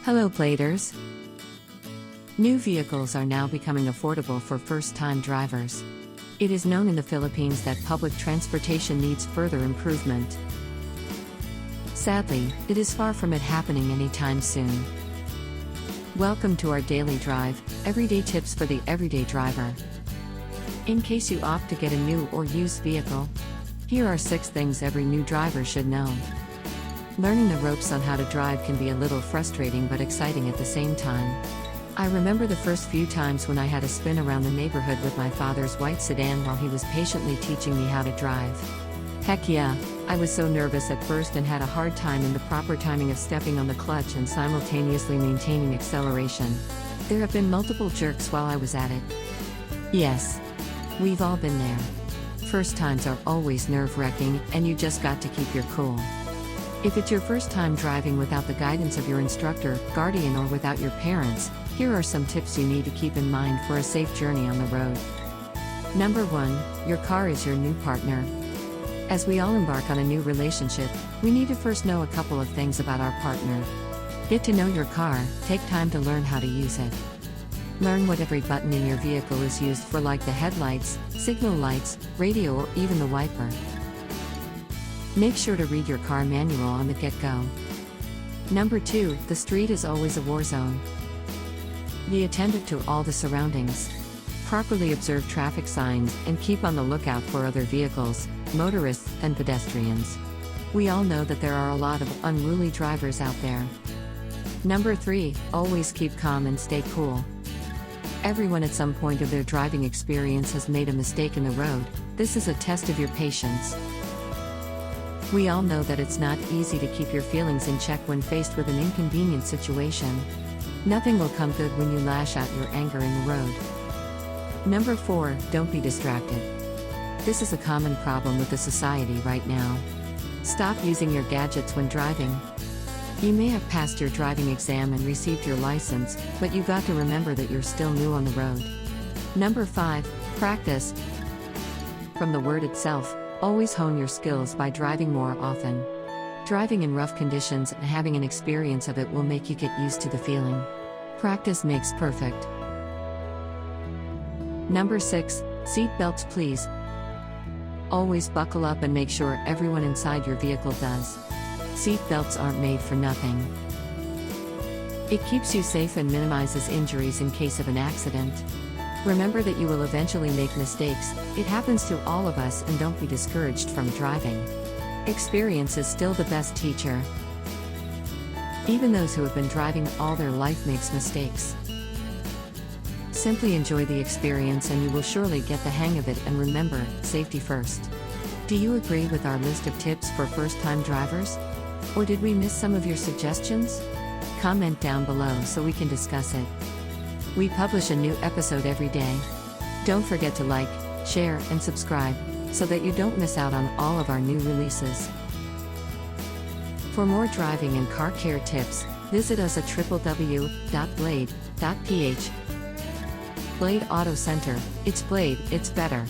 Hello Bladers! New vehicles are now becoming affordable for first-time drivers. It is known in the Philippines that public transportation needs further improvement. Sadly, it is far from it happening anytime soon. Welcome to our daily drive, everyday tips for the everyday driver. In case you opt to get a new or used vehicle, here are 6 things every new driver should know. Learning the ropes on how to drive can be a little frustrating but exciting at the same time. I remember the first few times when I had to spin around the neighborhood with my father's white sedan while he was patiently teaching me how to drive. Heck yeah, I was so nervous at first and had a hard time in the proper timing of stepping on the clutch and simultaneously maintaining acceleration. There have been multiple jerks while I was at it. Yes, we've all been there. First times are always nerve-wracking, and you just got to keep your cool. If it's your first time driving without the guidance of your instructor, guardian, or without your parents, here are some tips you need to keep in mind for a safe journey on the road. Number 1, your car is your new partner. As we all embark on a new relationship, we need to first know a couple of things about our partner. Get to know your car, take time to learn how to use it. Learn what every button in your vehicle is used for, like the headlights, signal lights, radio, or even the wiper. Make sure to read your car manual on the get-go. Number 2, the street is always a war zone. Be attentive to all the surroundings. Properly observe traffic signs and keep on the lookout for other vehicles, motorists, and pedestrians. We all know that there are a lot of unruly drivers out there. Number 3, always keep calm and stay cool. Everyone at some point of their driving experience has made a mistake in the road. This is a test of your patience. We all know that it's not easy to keep your feelings in check when faced with an inconvenient situation. Nothing will come good when you lash out your anger in the road. Number 4, don't be distracted. This is a common problem with the society right now. Stop using your gadgets when driving. You may have passed your driving exam and received your license, but you got to remember that you're still new on the road. Number 5, practice. From the word itself, always hone your skills by driving more often. Driving in rough conditions and having an experience of it will make you get used to the feeling. Practice makes perfect. Number 6, seat belts please. Always buckle up and make sure everyone inside your vehicle does. Seat belts aren't made for nothing. It keeps you safe and minimizes injuries in case of an accident. Remember that you will eventually make mistakes. It happens to all of us, and don't be discouraged from driving. Experience is still the best teacher. Even those who have been driving all their life makes mistakes. Simply enjoy the experience and you will surely get the hang of it, and remember, safety first. Do you agree with our list of tips for first-time drivers? Or did we miss some of your suggestions? Comment down below so we can discuss it. We publish a new episode every day. Don't forget to like, share, and subscribe, so that you don't miss out on all of our new releases. For more driving and car care tips, visit us at www.blade.ph. Blade Auto Center, it's Blade, it's better.